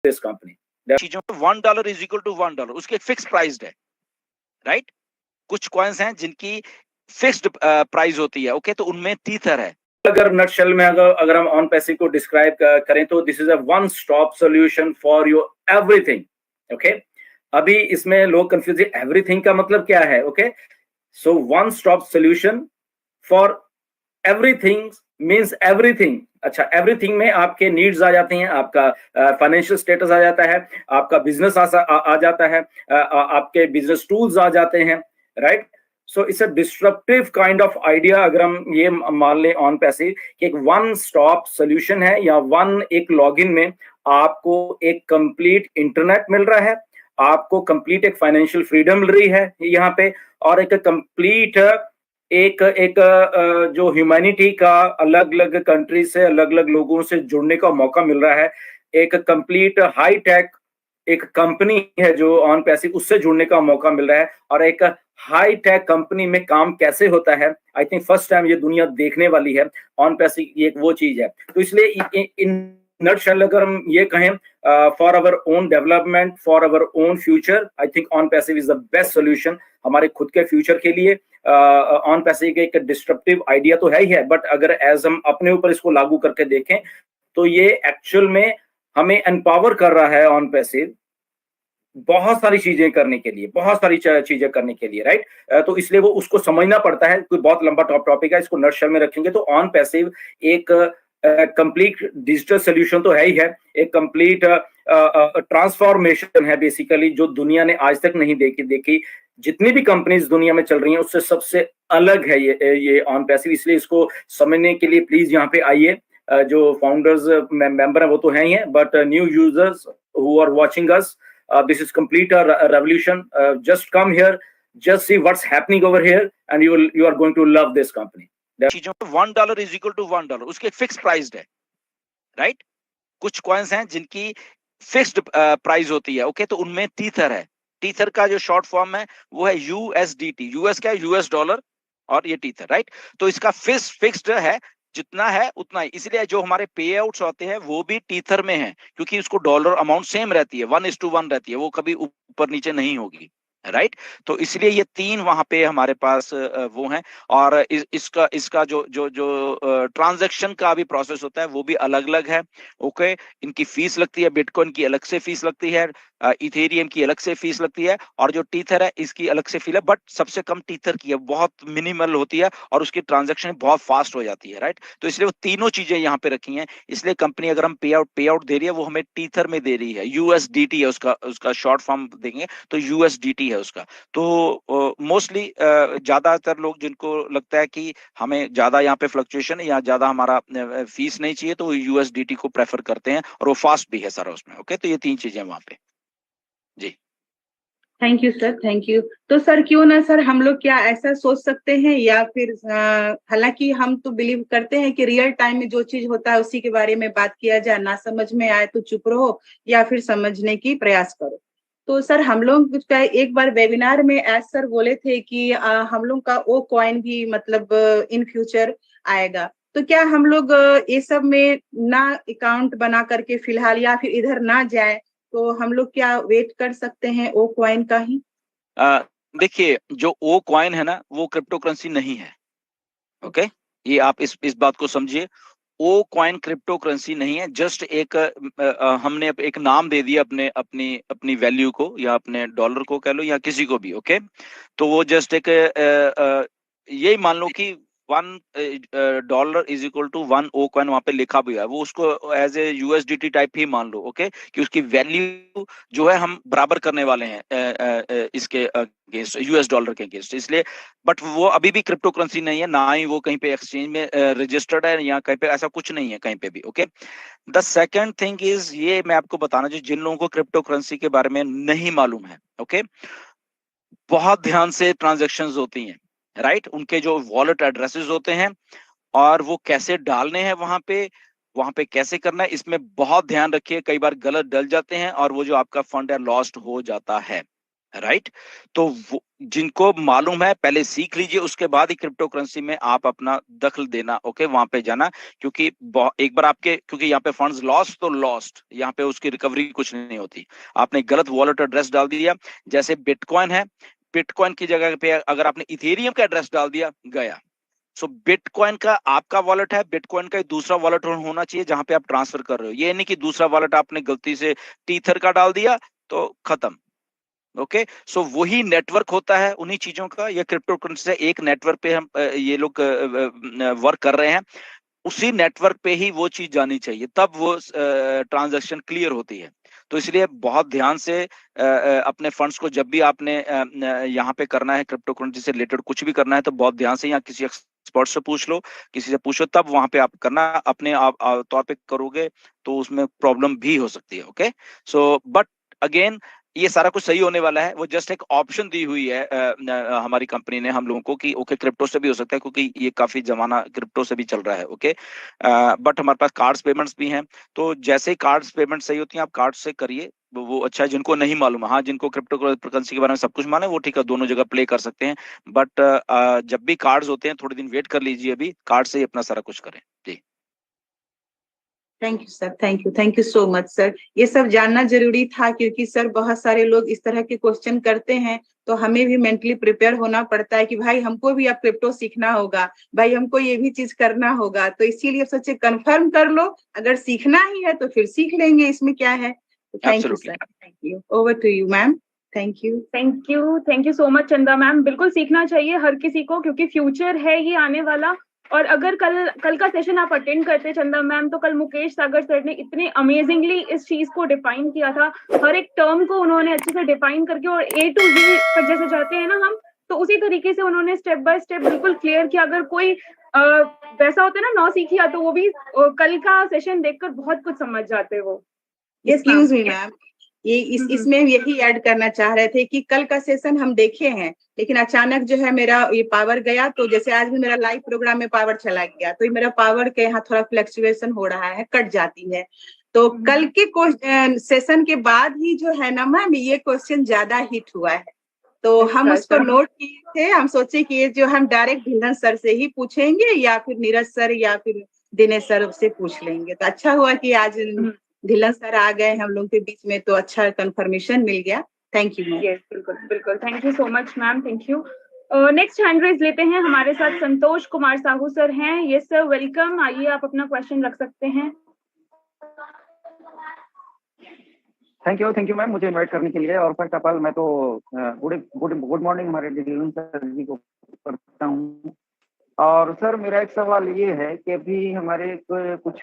This company. चीजों में $1 is equal to $1, उसकी एक फिक्स प्राइस है, राइट। कुछ कॉइन्स हैं जिनकी फिक्स्ड प्राइस होती है, ओके, तो उनमें टीथर है। अगर नटशेल में अगर हम ऑन पैसिव को डिस्क्राइब करें तो this is a one stop solution for your everything, okay. अभी इसमें लोग कंफ्यूज है, एवरीथिंग का मतलब क्या है, okay. So one stop solution for everything means everything. अच्छा, एवरीथिंग में आपके नीड्स आ जाते हैं, आपका फाइनेंशियल स्टेटस आ जाता है, आपका बिजनेस आ जाता है, आपके बिजनेस टूल्स आ जाते हैं, right. So it's a disruptive kind of idea अगर हम ये मान लें ऑन पैसिव कि एक वन स्टॉप सोल्यूशन है, या वन एक लॉगिन में आपको एक कंप्लीट इंटरनेट मिल रहा है, आपको कंप्लीट एक फाइनेंशियल फ्रीडम मिल रही है यहाँ पे, और एक कंप्लीट एक जो ह्यूमैनिटी का अलग अलग कंट्री से अलग अलग लोगों से जुड़ने का मौका मिल रहा है, एक कंप्लीट हाई टेक एक कंपनी है जो ऑन पैसिव, उससे जुड़ने का मौका मिल रहा है। और एक हाई टेक कंपनी में काम कैसे होता है, आई थिंक फर्स्ट टाइम ये दुनिया देखने वाली है। ऑन पैसिव ये एक वो चीज है, तो इसलिए इन नटशेल अगर हम ये कहें for our own development, for our own future, I think on passive is the best solution हमारे खुद के फ्यूचर के लिए। ऑन पैसिव का एक डिस्ट्रप्टिव आइडिया तो है ही है, बट अगर एज हम अपने ऊपर इसको लागू करके देखें तो ये एक्चुअल में हमें एम्पावर कर रहा है ऑन पैसिव बहुत सारी चीजें करने के लिए, बहुत सारी चीजें करने के लिए, राइट। तो इसलिए वो उसको समझना पड़ता है, कोई बहुत लंबा टॉपिक है, इसको नटशेल में रखेंगे तो ऑन पैसिव एक कंप्लीट डिजिटल सोल्यूशन तो है ही है, एक कंप्लीट ट्रांसफॉर्मेशन है बेसिकली, जो दुनिया ने आज तक नहीं देखी। जितनी भी कंपनीज दुनिया में चल रही हैं उससे सबसे अलग है ये ऑन पैसिव। इसलिए इसको समझने के लिए प्लीज यहाँ पे आइए। जो फाउंडर्स मेंबर है वो तो है ही है, but new users who are watching us, this is complete a revolution. Just come here, just see what's happening over here, and you are going to love this company. चीजों में $1 is equal to $1, उसकी एक fix price है, right. कुछ coins हैं जिनकी fixed price होती है, ओके, तो उनमें टीथर है। टीथर का जो शॉर्ट फॉर्म है वो है USDT। यूएस क्या है? US डॉलर, और ये टीथर, राइट। तो इसका फिक्स्ड है, जितना है उतना ही, इसलिए जो हमारे पे आउट्स होते हैं वो भी टीथर में है, क्योंकि उसको डॉलर अमाउंट सेम रहती है, 1:1 रहती है, वो कभी ऊपर नीचे नहीं होगी, राइट। तो इसलिए ये तीन वहां पे हमारे पास वो हैं। और इसका जो जो जो ट्रांजैक्शन का भी प्रोसेस होता है वो भी अलग अलग है, ओके। इनकी फीस लगती है, बिटकॉइन की अलग से फीस लगती है, इथेरियम की अलग से फीस लगती है, और जो टीथर है इसकी अलग से फीस है, बट सबसे कम टीथर की है, बहुत मिनिमल होती है, और उसकी ट्रांजैक्शन बहुत फास्ट हो जाती है, राइट। तो इसलिए वो तीनों चीजें यहाँ पे रखी हैं। इसलिए कंपनी अगर हम पे आउट दे रही है वो हमें टीथर में दे रही है, USDT है उसका शॉर्ट फॉर्म देंगे तो USDT है उसका। तो मोस्टली ज्यादातर लोग जिनको लगता है कि हमें ज्यादा यहाँ पे फ्लक्चुएशन या ज्यादा हमारा फीस नहीं चाहिए, तो वो USDT को प्रेफर करते हैं, और वो फास्ट भी है सारा उसमें, ओके। तो ये तीन चीजें वहां पे। जी, thank you sir, thank you. तो सर क्यों ना सर हम लोग क्या ऐसा सोच सकते हैं, या फिर हालांकि हम तो बिलीव करते हैं कि रियल टाइम में जो चीज होता है उसी के बारे में बात किया जाए, ना समझ में आए तो चुप रहो या फिर समझने की प्रयास करो। तो सर हम लोग का एक बार वेबिनार में एज सर बोले थे कि हम लोग का वो कॉइन भी मतलब इन फ्यूचर आएगा, तो क्या हम लोग ये सब में ना अकाउंट बना करके फिलहाल या फिर इधर ना जाए, तो हम लोग क्या वेट कर सकते हैं ओ कॉइन का ही? देखिए, जो ओ कॉइन है ना वो क्रिप्टो करेंसी नहीं है, ओके। ये आप इस बात को समझिए, ओ कॉइन क्रिप्टो करेंसी नहीं है, जस्ट एक हमने एक नाम दे दिया अपने अपनी अपनी वैल्यू को, या अपने डॉलर को कह लो, या किसी को भी, ओके। तो वो जस्ट एक यही मान लो कि $1 is equal to 1 O coin वहां पे लिखा भी है, वो उसको एज ए USDT टाइप ही मान लो, ओके, कि उसकी वैल्यू जो है हम बराबर करने वाले हैं इसके अगेंस्ट, US डॉलर के अगेंस्ट, इसलिए। बट वो अभी भी क्रिप्टो करेंसी नहीं है, ना ही वो कहीं पे एक्सचेंज में रजिस्टर्ड है, या कहीं पे ऐसा कुछ नहीं है कहीं पे भी, okay. The second thing is, ये मैं आपको बताना चाहिए जिन लोगों को क्रिप्टो करेंसी के बारे में नहीं मालूम है, ओके, बहुत ध्यान से ट्रांजैक्शंस होती हैं, राइट। उनके जो वॉलेट एड्रेसेस होते हैं, और वो कैसे डालने हैं वहां पे कैसे करना है, इसमें बहुत ध्यान रखिए। कई बार गलत डल जाते हैं और वो जो आपका फंड है लॉस्ट हो जाता है, राइट। तो जिनको मालूम है पहले सीख लीजिए, उसके बाद ही क्रिप्टो करेंसी में आप अपना दखल देना, ओके, वहां पे जाना, क्योंकि एक बार आपके, क्योंकि यहाँ पे फंड्स लॉस्ट तो लॉस्ट, यहाँ पे उसकी रिकवरी कुछ नहीं होती। आपने गलत वॉलेट एड्रेस डाल दिया, जैसे बिटकॉइन है, बिटकॉइन की जगह पे अगर आपने इथेरियम का एड्रेस डाल दिया, गया। सो बिटकॉइन का आपका वॉलेट है, बिटकॉइन का दूसरा वॉलेट होना चाहिए जहां पे आप ट्रांसफर कर रहे हो। ये नहीं कि दूसरा वॉलेट आपने गलती से टीथर का डाल दिया तो खत्म। ओके, सो वही नेटवर्क होता है उन्हीं चीजों का। ये क्रिप्टो करेंसी से एक नेटवर्क पे हम ये लोग वर्क कर रहे हैं, उसी नेटवर्क पे ही वो चीज जानी चाहिए, तब वो ट्रांजैक्शन क्लियर होती है। तो इसलिए बहुत ध्यान से अपने फंड्स को, जब भी आपने यहाँ पे करना है, क्रिप्टो करेंसी से रिलेटेड कुछ भी करना है, तो बहुत ध्यान से, या किसी एक्सपर्ट से पूछ लो, किसी से पूछो, तब वहां पे आप करना। अपने आप तौर पे करोगे तो उसमें प्रॉब्लम भी हो सकती है। ओके, सो बट अगेन ये सारा कुछ सही होने वाला है। वो जस्ट एक ऑप्शन दी हुई है हमारी कंपनी ने हम लोगों को कि ओके क्रिप्टो से भी हो सकता है, क्योंकि ये काफी जमाना क्रिप्टो से भी चल रहा है। ओके, बट हमारे पास कार्ड्स पेमेंट्स भी हैं, तो जैसे ही कार्ड्स पेमेंट सही होती हैं आप कार्ड से करिए, वो अच्छा है। जिनको नहीं मालूम है, हाँ, जिनको क्रिप्टो करेंसी के बारे में सब कुछ मालूम है, वो ठीक है, दोनों जगह प्ले कर सकते हैं। बट जब भी कार्ड्स होते हैं थोड़े दिन वेट कर लीजिए, अभी कार्ड से ही अपना सारा कुछ करें। जी, thank you sir, thank you so much sir. ये सब जानना जरूरी था, क्योंकि सर बहुत सारे लोग इस तरह के क्वेश्चन करते हैं, तो हमें भी मेंटली प्रिपेयर होना पड़ता है कि भाई हमको भी अब क्रिप्टो सीखना होगा, भाई हमको ये भी चीज करना होगा। तो इसीलिए सोचे कंफर्म कर लो, अगर सीखना ही है तो फिर सीख लेंगे, इसमें क्या है। Thank you sir, thank you. Over to you ma'am. Thank you so much Chanda ma'am. बिल्कुल सीखना चाहिए हर किसी को, क्योंकि फ्यूचर है ये आने वाला। और अगर कल का सेशन आप अटेंड करते चंदा मैम, तो कल मुकेश सागर सर ने इतने अमेजिंगली इस चीज को डिफाइन किया था, हर एक टर्म को उन्होंने अच्छे से डिफाइन करके, और A to Z पर जैसे जाते हैं ना हम, तो उसी तरीके से उन्होंने स्टेप बाय स्टेप बिल्कुल क्लियर किया। अगर कोई वैसा होता है ना नौसिखिया, तो वो भी कल का सेशन देखकर बहुत कुछ समझ जाते वो। एक्सक्यूज मी मैम, ये इसमें यही ऐड करना चाह रहे थे कि कल का सेशन हम देखे हैं, लेकिन अचानक जो है मेरा ये पावर गया। तो जैसे आज भी मेरा लाइव प्रोग्राम में पावर चला गया, तो ये मेरा पावर के यहाँ थोड़ा फ्लक्चुएशन हो रहा है, कट जाती है। तो कल के सेशन के बाद ही जो है ना मैम, ये क्वेश्चन ज्यादा हिट हुआ है, तो हम उसको नोट किए थे। हम सोचे कि ये जो हम डायरेक्ट भिलन सर से ही पूछेंगे, या फिर नीरज सर या फिर दिनेश सर से पूछ लेंगे। तो अच्छा हुआ कि आज ढिलन सर आ गए हम लोग के बीच में, तो अच्छा कंफर्मेशन मिल गया। Thank you ma'am. यस, बिल्कुल thank you so much ma'am, thank you. Next hand raise लेते हैं, हमारे साथ संतोष कुमार साहू सर हैं। यस सर, वेलकम, आइए आप अपना क्वेश्चन रख सकते हैं। थैंक यू मैम, मुझे इनवाइट करने के लिए। और फर्स्ट ऑफ ऑल मैं तो गुड मॉर्निंग हमारे ढिलन सर जी को करता हूँ। और सर मेरा एक सवाल ये है कि अभी हमारे कुछ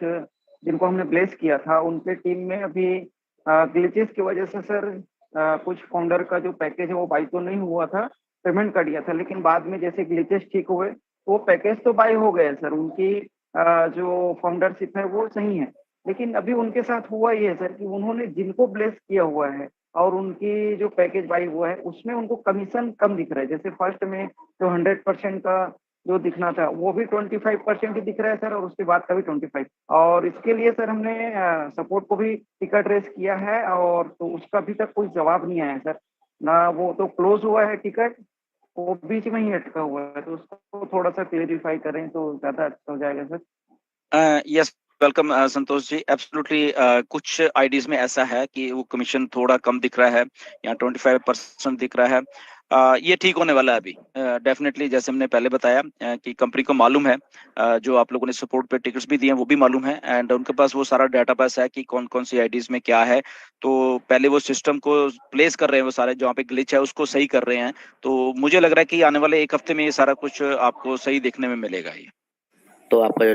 जिनको हमने ब्लेस किया था, उनके टीम में अभी ग्लिचेस की वजह से सर कुछ फाउंडर का जो पैकेज है वो बाई तो नहीं हुआ था, पेमेंट कर दिया था, लेकिन बाद में जैसे ग्लिचेस ठीक हुए वो पैकेज तो बाई हो गए सर। उनकी जो फाउंडरशिप है वो सही है, लेकिन अभी उनके साथ हुआ ये है सर कि उन्होंने जिनको ब्लेस किया हुआ है और उनकी जो पैकेज बाई हुआ है उसमें उनको कमीशन कम दिख रहा है। जैसे फर्स्ट में जो 100% का जो दिखना था वो भी 25% ही दिख रहा है सर, और उसके बाद का भी 25। और इसके लिए सर हमने सपोर्ट को भी टिकट रेस किया है, और तो उसका अभी तक कोई जवाब नहीं आया है सर ना। वो तो क्लोज हुआ है टिकट, वो बीच में ही अटका हुआ है, तो उसको थोड़ा सा क्लेरिफाई करें तो ज्यादा अच्छा हो जाएगा sir. Yes, welcome Santosh ji. Absolutely कुछ आईडीज में ऐसा है कि वो कमीशन थोड़ा कम दिख रहा है, या 25% दिख रहा है। ये ठीक होने वाला है अभी डेफिनेटली। जैसे हमने पहले बताया कि कंपनी को मालूम है, जो आप लोगों ने सपोर्ट पे टिकट्स भी दिए हैं वो भी मालूम है, एंड उनके पास वो सारा डाटाबेस है कि कौन कौन सी आईडीज में क्या है। तो पहले वो सिस्टम को प्लेस कर रहे हैं, वो सारे जहाँ पे ग्लिच है उसको सही कर रहे हैं। तो मुझे लग रहा है कि आने वाले एक हफ्ते में ये सारा कुछ आपको सही देखने में मिलेगा। ये तो आपका